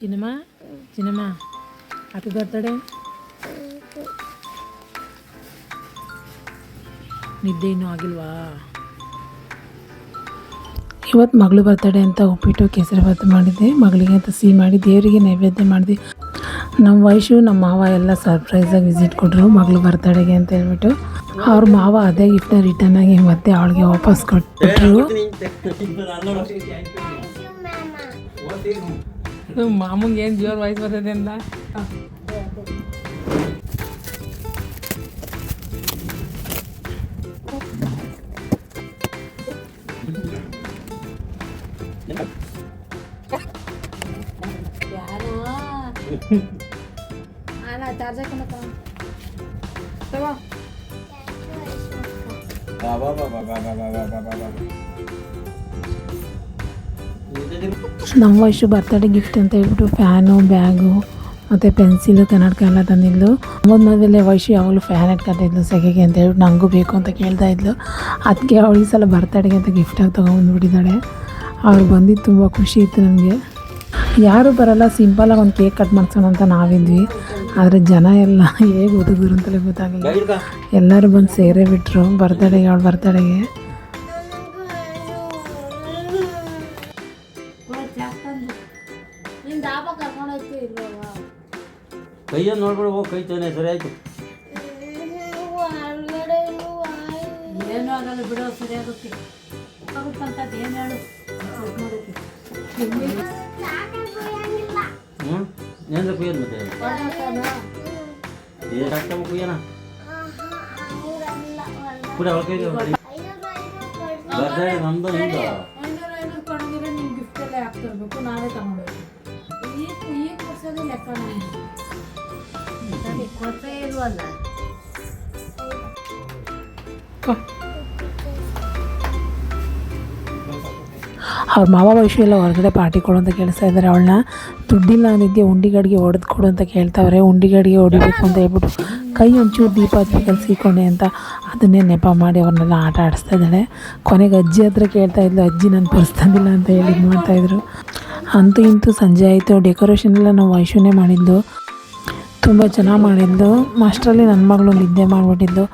ಚಿನ್ನಮ್ಮ ಚಿನ್ನಮ್ಮ happy birthday. ನಿದ್ದೆ ಇನ್ನೂ ಆಗಿಲ್ವಾ? ಇವತ್ತು ಮಗಳು ಬರ್ತಡೇ ಅಂತ ಉಪ್ಪಿಟ್ಟು ಕೇಸರಿಬಾತು ಮಾಡಿದ್ದೆ. ಮಗಳಿಗೆ ಅಂತ ಸಿಹಿ ಮಾಡಿ ದೇವರಿಗೆ ನೈವೇದ್ಯ ಮಾಡಿದೆ. ನಮ್ಮ ವಯಸ್ಸು ನಮ್ಮ ಮಾವ ಎಲ್ಲ ಸರ್ಪ್ರೈಸಾಗಿ ವಿಸಿಟ್ ಕೊಟ್ಟರು ಮಗಳು ಬರ್ತಡೇಗೆ ಅಂತ ಹೇಳ್ಬಿಟ್ಟು. ಅವ್ರ ಮಾವ ಅದೇ ಗಿಫ್ಟ್ನ ರಿಟರ್ನ್ ಆಗಿ ಮತ್ತೆ ಅವಳಿಗೆ ವಾಪಸ್ ಕೊಟ್ಬಿಟ್ರು. ಮಾಮಂಗೆ ಏನು ಜೋರು ವಾಯ್ಸ್ ಬರ್ತದೆ ಅಂತ ನಮ್ಮ ವಯಸ್ಸು ಬರ್ತಡೇ ಗಿಫ್ಟ್ ಅಂತ ಹೇಳ್ಬಿಟ್ಟು ಫ್ಯಾನು, ಬ್ಯಾಗು ಮತ್ತು ಪೆನ್ಸಿಲು, ಕನ್ನಡಕ ಎಲ್ಲ ತಂದಿದ್ಲು. ಮೊದಲೇ ವಯಸ್ಸು ಯಾವಾಗಲೂ ಫ್ಯಾನ್ ಇಟ್ಕೊತಿದ್ಲು ಸೆಕೆಗೆ ಅಂತ ಹೇಳ್ಬಿಟ್ಟು ನನಗೂ ಬೇಕು ಅಂತ ಕೇಳ್ತಾ ಇದ್ಲು. ಅದಕ್ಕೆ ಅವಳು ಈ ಸಲ ಬರ್ತಡೇಗೆ ಅಂತ ಗಿಫ್ಟಾಗಿ ತೊಗೊಂಡ್ಬಿಟ್ಟಿದ್ದಾಳೆ. ಅವ್ರು ಬಂದಿದ್ದು ತುಂಬ ಖುಷಿ ಇತ್ತು ನಮಗೆ. ಯಾರೂ ಬರೋಲ್ಲ, ಸಿಂಪಲಾಗಿ ಒಂದು ಕೇಕ್ ಕಟ್ ಮಾಡ್ಸೋಣ ಅಂತ ನಾವಿದ್ವಿ. ಆದರೆ ಜನ ಎಲ್ಲ ಹೇಗೆ ಹುಡುಗರು ಅಂತಲೇ ಗೊತ್ತಾಗಲಿಲ್ಲ. ಎಲ್ಲರೂ ಬಂದು ಸೇರೇ ಬಿಟ್ಟರು ಬರ್ತಡೇಗೆ, ಅವಳ ಬರ್ತಡೇಗೆ. ಕೈಯನ್ನು ನೋಡ್ಬಿಡು, ಹೋಗಿ ಕೈ ತಾನೆ ಸರಿ ಆಯ್ತು. ಏನು ಆಗಲ್ಲ ಬಿಡೋ, ಸರಿ ಆಗುತ್ತೆ. ಆಗುತ್ತಂತದ್ದು ಏನು ಹೇಳು. ಏನು ಕುಯ್ಯೋದು ಮತ್ತೆ ಏನು ಹಾಕ್ತಾ ಕುಯ್ಯೋಣ ಕೂಡ ಹೊಳ್ಕೈದು ಬರ್ತಾರೆ ನಮ್ದು ನಿಮ್ದು. 500 ಕೊಡೋದಿದ್ರೆ ನಿಮ್ಗೆ ಗಿಫ್ಟ್ ಎಲ್ಲ ಹಾಕ್ತಿರ್ಬೇಕು, ನಾವೇ ತಗೊಂಡೋಗಿ ಈಗ ಕೊಡ್ಸೋದು ಲೆಕ್ಕ. ಕೊಡ್ತಾ ಇಲ್ವಲ್ಲ. ಅವ್ರ ಮಾವ ವಯಸ್ಸು ಎಲ್ಲ ಹೊರಗಡೆ ಪಾರ್ಟಿ ಕೊಡು ಅಂತ ಕೇಳಿಸ್ತಾ ಇದ್ದಾರೆ ಅವಳನ್ನ. ದುಡ್ಡಿಲ್ಲ ಅಂದಿದ್ದೆ ಉಂಡಿಗಡಿಗೆ ಹೊಡೆದು ಕೊಡು ಅಂತ ಕೇಳ್ತಾವ್ರೆ. ಉಂಡಿಗಡಿಗೆ ಹೊಡಿಬೇಕು ಅಂತ ಹೇಳ್ಬಿಟ್ಟು ಕೈ ಒಂಚೂರು ದೀಪ ಹಚ್ಬೇಕಲ್ಲಿ ಸೀಕೊಂಡೆ ಅಂತ ಅದನ್ನೇ ನೆಪ ಮಾಡಿ ಅವ್ರನ್ನೆಲ್ಲ ಆಟ ಆಡಿಸ್ತಾ ಇದ್ದಾಳೆ. ಕೊನೆಗೆ ಅಜ್ಜಿ ಹತ್ರ ಕೇಳ್ತಾ ಇದ್ಲು, ಅಜ್ಜಿ ನಾನು ಪರ್ಸ್ ತಂದಿಲ್ಲ ಅಂತ ಹೇಳಿ ಇದು ಮಾಡ್ತಾಯಿದ್ರು. ಅಂತೂ ಇಂತೂ ಸಂಜೆ ಆಯಿತು. ಡೆಕೋರೇಷನ್ ಎಲ್ಲ ನಾವು ವಯಸ್ಸುನೇ ಮಾಡಿದ್ದು, ತುಂಬ ಚೆನ್ನಾಗಿ ಮಾಡಿದ್ದು. ಅಷ್ಟರಲ್ಲಿ ನನ್ನ ಮಗಳು ನಿದ್ದೆ ಮಾಡಿಬಿಟ್ಟಿದ್ದು.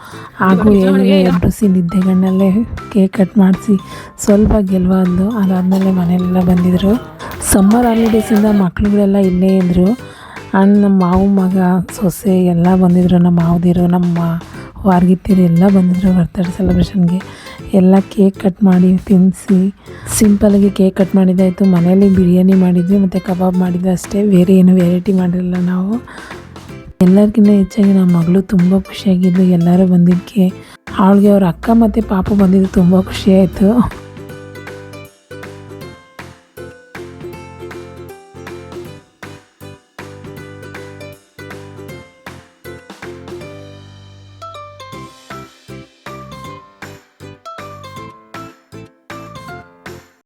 ಹಾಗೂ ಹೇಗೆ ಎಬ್ಬಿಸಿ ನಿದ್ದೆಗಣ್ಣಲ್ಲೇ ಕೇಕ್ ಕಟ್ ಮಾಡಿಸಿ ಸ್ವಲ್ಪ ಗೆಲ್ವಾದ್ಲು. ಅದಾದಮೇಲೆ ಮನೆಯಲ್ಲೆಲ್ಲ ಬಂದಿದ್ದರು. ಸಮ್ಮರ್ ಹಾಲಿಡೇಸಿಂದ ಮಕ್ಳುಗಳೆಲ್ಲ ಇಲ್ಲೇ ಇದ್ದರು. ಆ್ಯಂಡ್ ನಮ್ಮ ಮಾವು ಮಗ, ಸೊಸೆ ಎಲ್ಲ ಬಂದಿದ್ದರು. ನಮ್ಮ ಮಾವದಿರು, ನಮ್ಮ ವಾರ್ಗಿತ್ತಿರು ಎಲ್ಲ ಬಂದಿದ್ದರು ಬರ್ತಡೇ ಸೆಲೆಬ್ರೇಷನ್ಗೆ. ಎಲ್ಲ ಕೇಕ್ ಕಟ್ ಮಾಡಿ ತಿನ್ನಿಸಿ ಸಿಂಪಲಾಗಿ ಕೇಕ್ ಕಟ್ ಮಾಡಿದ್ದಾಯಿತು. ಮನೆಯಲ್ಲಿ ಬಿರಿಯಾನಿ ಮಾಡಿದ್ವಿ ಮತ್ತು ಕಬಾಬ್ ಮಾಡಿದ್ವಿ ಅಷ್ಟೇ, ಬೇರೆ ಏನು ವೆರೈಟಿ ಮಾಡಿರಲಿಲ್ಲ ನಾವು. ಎಲ್ಲರಿಗಿಂತ ಹೆಚ್ಚಾಗಿ ನಮ್ಮ ಮಗಳು ತುಂಬ ಖುಷಿಯಾಗಿದ್ದು ಎಲ್ಲರೂ ಬಂದಿದ್ದಕ್ಕೆ. ಅವಳಿಗೆ ಅವ್ರ ಅಕ್ಕ ಮತ್ತು ಪಾಪು ಬಂದಿದ್ದು ತುಂಬ ಖುಷಿಯಾಯಿತು.